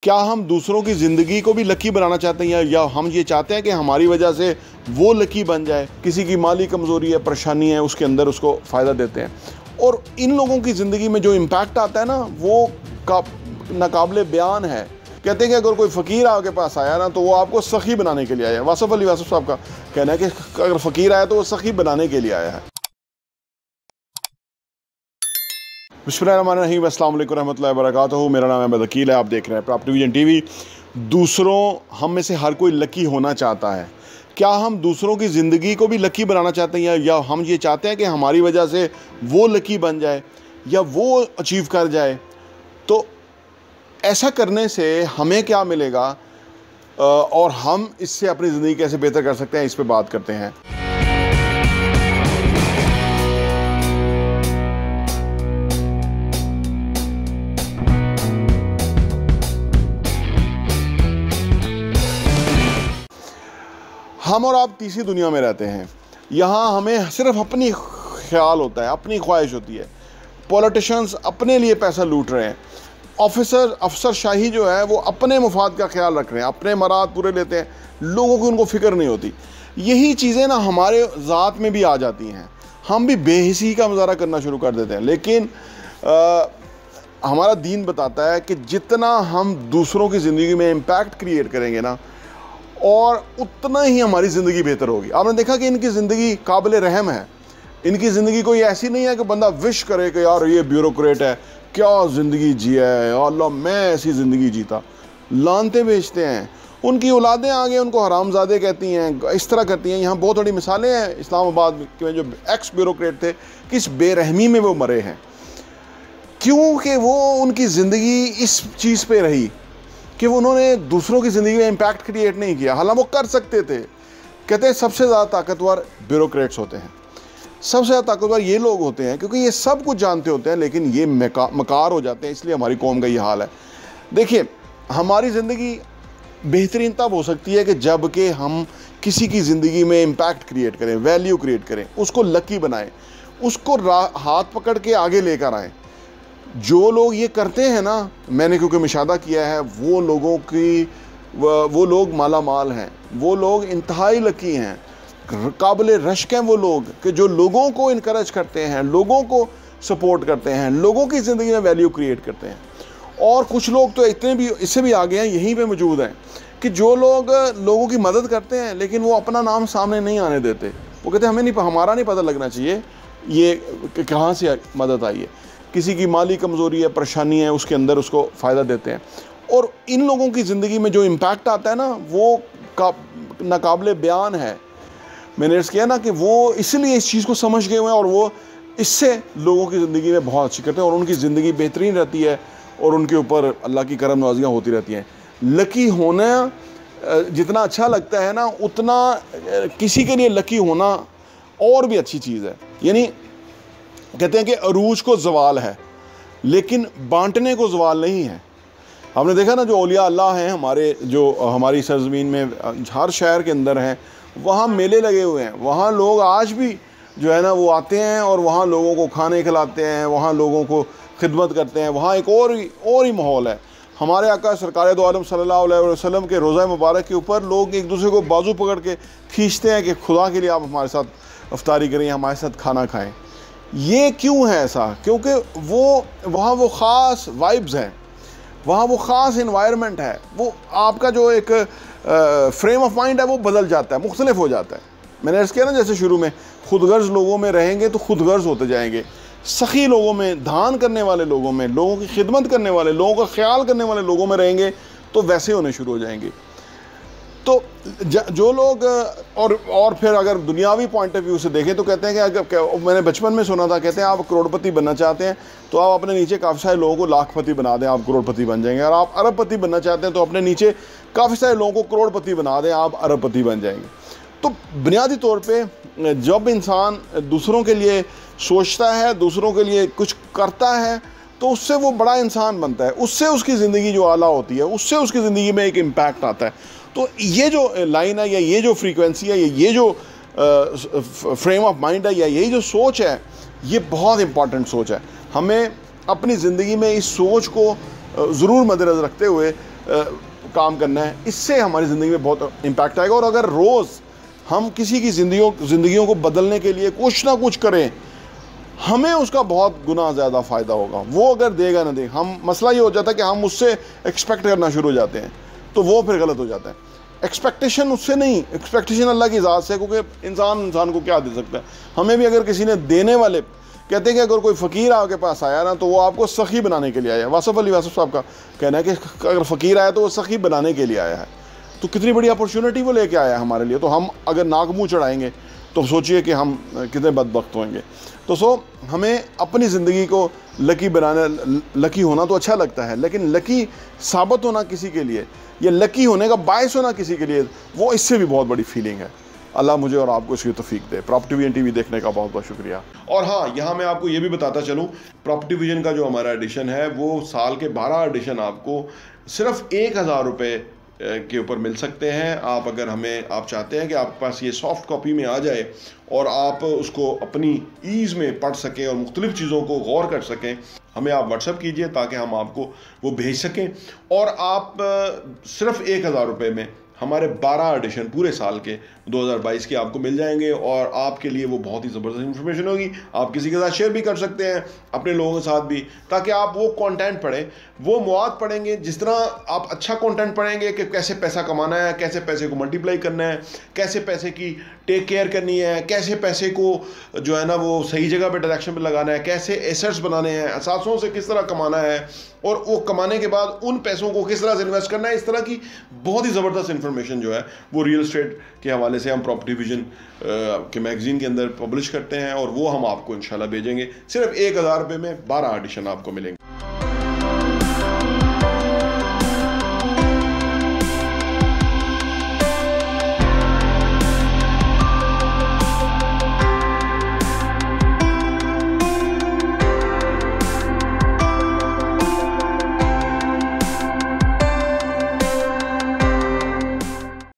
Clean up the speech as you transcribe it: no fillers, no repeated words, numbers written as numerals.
क्या हम दूसरों की ज़िंदगी को भी लकी बनाना चाहते हैं या हम ये चाहते हैं कि हमारी वजह से वो लकी बन जाए? किसी की माली कमज़ोरी है, परेशानी है, उसके अंदर उसको फ़ायदा देते हैं। और इन लोगों की ज़िंदगी में जो इम्पैक्ट आता है ना, वो नाकाबिले बयान है। कहते हैं कि अगर कोई फ़कीर आपके पास आया ना, तो वो आपको सखी बनाने के लिए आया है। वासिफ़ अली वासिफ़ साहब का कहना है कि अगर फ़कीर आया तो वो सखी बनाने के लिए आया है। बिस्मिल्लाहिर्रहमानिर्रहीम, अस्सलाम वालेकुम रहमतुल्लाहि व बरकातहू। मेरा नाम अहमद अकील है, आप देख रहे हैं प्रॉपर्टी विजन टीवी। दूसरों हम में से हर कोई लकी होना चाहता है। क्या हम दूसरों की ज़िंदगी को भी लकी बनाना चाहते हैं या हम ये चाहते हैं कि हमारी वजह से वो लकी बन जाए या वो अचीव कर जाए? तो ऐसा करने से हमें क्या मिलेगा और हम इससे अपनी ज़िंदगी कैसे बेहतर कर सकते हैं, इस पर बात करते हैं। हम और आप तीसरी दुनिया में रहते हैं। यहाँ हमें सिर्फ अपनी ख्याल होता है, अपनी ख्वाहिश होती है। पॉलिटिशियंस अपने लिए पैसा लूट रहे हैं। अफसरशाही जो है वो अपने मुफाद का ख्याल रख रहे हैं, अपने मराद पूरे लेते हैं, लोगों की उनको फ़िक्र नहीं होती। यही चीज़ें ना हमारे ज़ात में भी आ जाती हैं। हम भी बेहिसी का मुजाहरा करना शुरू कर देते हैं। लेकिन हमारा दीन बताता है कि जितना हम दूसरों की ज़िंदगी में इम्पैक्ट क्रिएट करेंगे ना, और उतना ही हमारी ज़िंदगी बेहतर होगी। आपने देखा कि इनकी ज़िंदगी काबिल रहम है। इनकी ज़िंदगी कोई ऐसी नहीं है कि बंदा विश करे कि यार ये ब्यूरोक्रेट है, क्या ज़िंदगी जिया है, अल्लाह मैं ऐसी ज़िंदगी जीता। लानते बेचते हैं। उनकी औलादें आगे उनको हरामजादे कहती हैं, इस तरह करती हैं। यहाँ बहुत बड़ी मिसालें हैं इस्लामाबाद में जो एक्स ब्यूरोक्रेट थे, किस बेरहमी में वो मरे हैं, क्योंकि वो उनकी ज़िंदगी इस चीज़ पर रही कि उन्होंने दूसरों की ज़िंदगी में इम्पैक्ट क्रिएट नहीं किया। हालांकि वो कर सकते थे। कहते हैं सबसे ज़्यादा ताकतवर ब्यूरोक्रेट्स होते हैं, सबसे ज़्यादा ताकतवर ये लोग होते हैं क्योंकि ये सब कुछ जानते होते हैं, लेकिन ये मकार हो जाते हैं। इसलिए हमारी कौम का ये हाल है। देखिए, हमारी ज़िंदगी बेहतरीन तब हो सकती है कि जब कि हम किसी की ज़िंदगी में इम्पैक्ट क्रिएट करें, वैल्यू क्रिएट करें, उसको लकी बनाएं, उसको हाथ पकड़ के आगे लेकर आएँ। जो लोग ये करते हैं ना, मैंने क्योंकि मुशाहदा किया है, वो लोग माला माल हैं, वो लोग इंतहाई लकी हैं, काबिल रश्क हैं। वो लोग कि जो लोगों को इनकरेज करते हैं, लोगों को सपोर्ट करते हैं, लोगों की ज़िंदगी में वैल्यू क्रिएट करते हैं। और कुछ लोग तो इतने भी इससे भी आगे हैं, यहीं पे मौजूद हैं कि जो लोग लोगों की मदद करते हैं लेकिन वो अपना नाम सामने नहीं आने देते। वो कहते हैं हमारा नहीं पता लगना चाहिए ये कहाँ से मदद आई है। किसी की माली कमज़ोरी है, परेशानी है, उसके अंदर उसको फ़ायदा देते हैं। और इन लोगों की ज़िंदगी में जो इम्पैक्ट आता है ना, वो नाकाबिले बयान है। मैंने अर्ज़ किया ना कि वो इसलिए इस चीज़ को समझ गए हुए हैं और वो इससे लोगों की ज़िंदगी में बहुत अच्छी करते हैं और उनकी ज़िंदगी बेहतरीन रहती है और उनके ऊपर अल्लाह की करम नवाज़ियाँ होती रहती हैं। लकी होना जितना अच्छा लगता है ना, उतना किसी के लिए लकी होना और भी अच्छी चीज़ है। यानी कहते हैं कि अरूज को ज़वाल है लेकिन बांटने को ज़वाल नहीं है। हमने देखा ना, जो औलिया अल्लाह हैं हमारी सरज़मीन में, हर शहर के अंदर हैं, वहाँ मेले लगे हुए हैं। वहाँ लोग आज भी जो है ना वो आते हैं और वहाँ लोगों को खाने खिलाते हैं, वहाँ लोगों को खिदमत करते हैं। वहाँ एक और ही माहौल है। हमारे आका सरकार दो आलम सल्लल्लाहु अलैहि वसल्लम के रोज़ा मुबारक के ऊपर लोग एक दूसरे को बाजू पकड़ के खींचते हैं कि खुदा के लिए आप हमारे साथ इफ्तारी करें, हमारे साथ खाना खाएँ। ये क्यों है ऐसा? क्योंकि वहाँ वो ख़ास वाइब्स हैं, वहाँ वो ख़ास इन्वायरमेंट है। वो आपका जो एक फ्रेम ऑफ माइंड है वो बदल जाता है, मुख्तलिफ हो जाता है। मैंने अर्ज़ किया ना, जैसे शुरू में खुदगर्ज़ लोगों में रहेंगे तो खुदगर्ज़ होते जाएंगे। सखी लोगों में, दान करने वाले लोगों में, लोगों की खिदमत करने वाले, लोगों का ख्याल करने वाले लोगों में रहेंगे तो वैसे होने शुरू हो जाएंगे। तो जो लोग और फिर अगर दुनियावी पॉइंट ऑफ व्यू से देखें तो कहते हैं कि अगर मैंने बचपन में सुना था, कहते हैं आप करोड़पति बनना चाहते हैं तो आप अपने नीचे काफ़ी सारे लोगों को लाखपति बना दें, आप करोड़पति बन जाएंगे। और आप अरबपति बनना चाहते हैं तो अपने नीचे काफ़ी सारे लोगों को करोड़पति बना दें, आप अरबपति बन जाएंगे। तो बुनियादी तौर पर जब इंसान दूसरों के लिए सोचता है, दूसरों के लिए कुछ करता है, तो उससे वो बड़ा इंसान बनता है, उससे उसकी ज़िंदगी जो आला होती है, उससे उसकी ज़िंदगी में एक इम्पैक्ट आता है। तो ये जो लाइन है या ये जो फ्रीक्वेंसी है या ये जो फ्रेम ऑफ माइंड है या यही जो सोच है, ये बहुत इंपॉर्टेंट सोच है। हमें अपनी ज़िंदगी में इस सोच को ज़रूर मद्देनज़र रखते हुए काम करना है, इससे हमारी ज़िंदगी में बहुत इम्पैक्ट आएगा। और अगर रोज़ हम किसी की ज़िंदगियों को बदलने के लिए कुछ ना कुछ करें, हमें उसका बहुत गुना ज़्यादा फ़ायदा होगा। वो अगर देगा ना दे, हम मसला ये हो जाता है कि हम उससे एक्सपेक्ट करना शुरू हो जाते हैं, तो वो फिर गलत हो जाता है। एक्सपेक्टेशन उससे नहीं, एक्सपेक्टेशन अल्लाह की ज़ात से, क्योंकि इंसान को क्या दे सकता है। हमें भी अगर किसी ने देने वाले, कहते हैं कि अगर कोई फ़कीर आपके पास आया ना, तो वो आपको सखी बनाने के लिए आया है। वासफ़ अली वासफ़ साहब का कहना है कि अगर फ़कीर आया तो वो सखी बनाने के लिए आया है। तो कितनी बड़ी अपॉर्चुनिटी वो लेके आया है हमारे लिए। तो हम अगर नाक मुँह चढ़ाएंगे तो सोचिए कि हम कितने बदबख्त होंगे। तो हमें अपनी ज़िंदगी को लकी होना तो अच्छा लगता है, लेकिन लकी साबित होना किसी के लिए, या लकी होने का बायस होना किसी के लिए, वो इससे भी बहुत बड़ी फीलिंग है। अल्लाह मुझे और आपको इसकी तौफीक दे। प्रॉपर्टी विजन टीवी देखने का बहुत बहुत शुक्रिया। और हाँ, यहाँ मैं आपको ये भी बताता चलूँ, प्रॉपर्टी विजन का जो हमारा एडिशन है वो साल के 12 एडिशन आपको सिर्फ 1000 रुपये के ऊपर मिल सकते हैं। आप अगर आप चाहते हैं कि आपके पास ये सॉफ्ट कॉपी में आ जाए और आप उसको अपनी ईज़ में पढ़ सकें और मुख्तलिफ़ चीज़ों को गौर कर सकें, हमें आप व्हाट्सएप कीजिए ताकि हम आपको वो भेज सकें। और आप सिर्फ 1000 रुपये में हमारे 12 एडिशन पूरे साल के 2022 के आपको मिल जाएंगे। और आपके लिए वो बहुत ही ज़बरदस्त इन्फॉर्मेशन होगी। आप किसी के साथ शेयर भी कर सकते हैं, अपने लोगों के साथ भी, ताकि आप वो कंटेंट पढ़ें, वो मवाद पढ़ेंगे। जिस तरह आप अच्छा कंटेंट पढ़ेंगे कि कैसे पैसा कमाना है, कैसे पैसे को मल्टीप्लाई करना है, कैसे पैसे की टेक केयर करनी है, कैसे पैसे को जो है ना वो सही जगह पे डायरेक्शन पे लगाना है, कैसे एसेट्स बनाने हैं, असासों से किस तरह कमाना है, और वो कमाने के बाद उन पैसों को किस तरह से इन्वेस्ट करना है, इस तरह की बहुत ही ज़बरदस्त इन्फॉर्मेशन जो है वो रियल एस्टेट के हवाले से हम प्रॉपर्टी विजन के मैगज़ीन के अंदर पब्लिश करते हैं। और वो हम आपको इंशाल्लाह भेजेंगे। सिर्फ 1000 रुपये में 12 एडिशन आपको मिलेंगे।